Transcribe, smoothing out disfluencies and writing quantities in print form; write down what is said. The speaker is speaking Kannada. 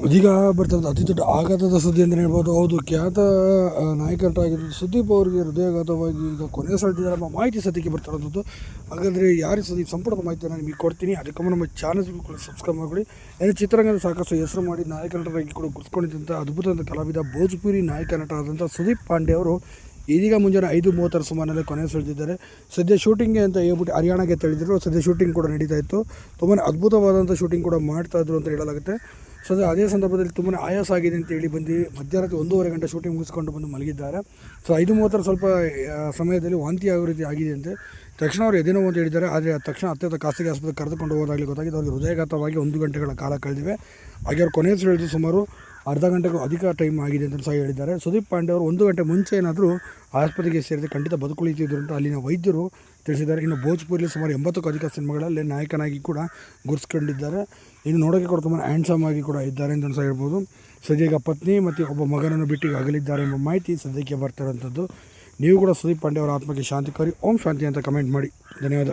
ಇದೀಗ ಬರ್ತದೆ ಅತಿ ದೊಡ್ಡ ಆಘಾತದ ಸುದ್ದಿ ಅಂತಲೇ ಹೇಳ್ಬೋದು. ಹೌದು, ಖ್ಯಾತ ನಾಯಕರಾಗಿದ್ದು ಸುದೀಪ್ ಅವರಿಗೆ ಹೃದಯಾಘಾತವಾಗಿ ಈಗ ಕೊನೆ ಸಲ್ತಿದ್ದಾರೆ ಎಂಬ ಮಾಹಿತಿ ಸದ್ಯಕ್ಕೆ ಬರ್ತಿರೋದು. ಹಾಗಾದರೆ ಯಾರು ಸುದೀಪ್ ಸಂಪೂರ್ಣ ಮಾಹಿತಿಯನ್ನು ನಿಮಗೆ ಕೊಡ್ತೀನಿ. ಅದಕ್ಕೆ ನಮ್ಮ ಚಾನಲ್ ಕೂಡ ಸಬ್ಸ್ಕ್ರೈಬ್ ಮಾಡಿಕೊಡಿ. ಏನು ಚಿತ್ರರಂಗದ ಸಾಕಷ್ಟು ಹೆಸರು ಮಾಡಿ ನಾಯಕ ನಟರಾಗಿ ಕೂಡ ಗುರುತಿಸಿಕೊಂಡಿದ್ದಂಥ ಅದ್ಭುತವಾದ ಕಲಾವಿದ ಭೋಜ್ಪುರಿ ನಾಯಕ ನಟ ಆದಂಥ ಸುದೀಪ್ ಪಾಂಡೆ ಅವರು ಇದೀಗ ಮುಂಜಾನೆ 5:30 ಸುಮಾರಿನಲ್ಲಿ ಕೊನೆ ಸೆಳೆದಿದ್ದಾರೆ. ಸದ್ಯ ಶೂಟಿಂಗ್ಗೆ ಅಂತ ಹೇಳ್ಬಿಟ್ಟು ಹರಿಯಾಣಕ್ಕೆ ತೆರಳಿದ್ರು. ಸದ್ಯ ಶೂಟಿಂಗ್ ಕೂಡ ನಡೀತಾ ಇತ್ತು. ತುಂಬಾ ಅದ್ಭುತವಾದಂಥ ಶೂಟಿಂಗ್ ಕೂಡ ಮಾಡ್ತಾಯಿದ್ರು ಅಂತ ಹೇಳಲಾಗುತ್ತೆ. ಸದ್ಯ ಅದೇ ಸಂದರ್ಭದಲ್ಲಿ ತುಂಬಾ ಆಯಾಸ ಆಗಿದೆ ಅಂತ ಹೇಳಿ ಬಂದು ಮಧ್ಯರಾತ್ರಿ 1:30 ಗಂಟೆ ಶೂಟಿಂಗ್ ಮುಗಿಸ್ಕೊಂಡು ಬಂದು ಮಲಗಿದ್ದಾರೆ. ಸೊ 5:30 ಸ್ವಲ್ಪ ಸಮಯದಲ್ಲಿ ವಾಂತಿ ಆಗೋ ರೀತಿ ಆಗಿದೆ ಅಂತೆ. ತಕ್ಷಣ ಅವರು ಎದೆನೋವು ಅಂತ ಹೇಳಿದ್ದಾರೆ. ಆದರೆ ತಕ್ಷಣ ಅತ್ಯಂತ ಖಾಸಗಿ ಆಸ್ಪತ್ರೆಗೆ ಕರೆದುಕೊಂಡು ಹೋದಾಗಲಿ ಗೊತ್ತಾಗಿದೆ ಅವರಿಗೆ ಹೃದಯಾಘಾತವಾಗಿ 1 ಗಂಟೆಗಳ ಕಾಲ ಕಳೆದಿವೆ. ಹಾಗೆ ಅವರು ಕೊನೆ ಸೆಳೆದು ಸುಮಾರು ಅರ್ಧ ಗಂಟೆಗೂ ಅಧಿಕ ಟೈಮ್ ಆಗಿದೆ ಅಂತ ಸಹ ಹೇಳಿದ್ದಾರೆ. ಸುದೀಪ್ ಪಾಂಡೆ ಅವರು 1 ಗಂಟೆ ಮುಂಚೆ ಏನಾದರೂ ಆಸ್ಪತ್ರೆಗೆ ಸೇರಿದರೆ ಖಂಡಿತ ಬದುಕುಳಿತಿದ್ರು ಅಂತ ಅಲ್ಲಿನ ವೈದ್ಯರು ತಿಳಿಸಿದ್ದಾರೆ. ಇನ್ನು ಭೋಜ್ಪುರಿಯಲ್ಲಿ ಸುಮಾರು 80ಕ್ಕೂ ಅಧಿಕ ಸಿನಿಮಾಗಳಲ್ಲಿ ನಾಯಕನಾಗಿ ಕೂಡ ಗುರುತಿಸ್ಕೊಂಡಿದ್ದಾರೆ. ಇನ್ನು ನೋಡೋಕ್ಕೆ ಕೂಡ ತುಂಬ ಹ್ಯಾಂಡ್ಸಮ್ ಆಗಿ ಕೂಡ ಇದ್ದಾರೆ ಅಂತ ಸಹ ಹೇಳ್ಬೋದು. ಸದ್ಯ ಈಗ ಪತ್ನಿ ಮತ್ತು ಒಬ್ಬ ಮಗನನ್ನು ಬಿಟ್ಟು ಅಗಲಿದ್ದಾರೆ ಎಂಬ ಮಾಹಿತಿ ಸದ್ಯಕ್ಕೆ ಬರ್ತಿರೋಂಥದ್ದು. ನೀವು ಕೂಡ ಸುದೀಪ್ ಪಾಂಡೆ ಅವರ ಆತ್ಮಕ್ಕೆ ಶಾಂತಿ ಕೋರಿ ಓಂ ಶಾಂತಿ ಅಂತ ಕಮೆಂಟ್ ಮಾಡಿ. ಧನ್ಯವಾದ.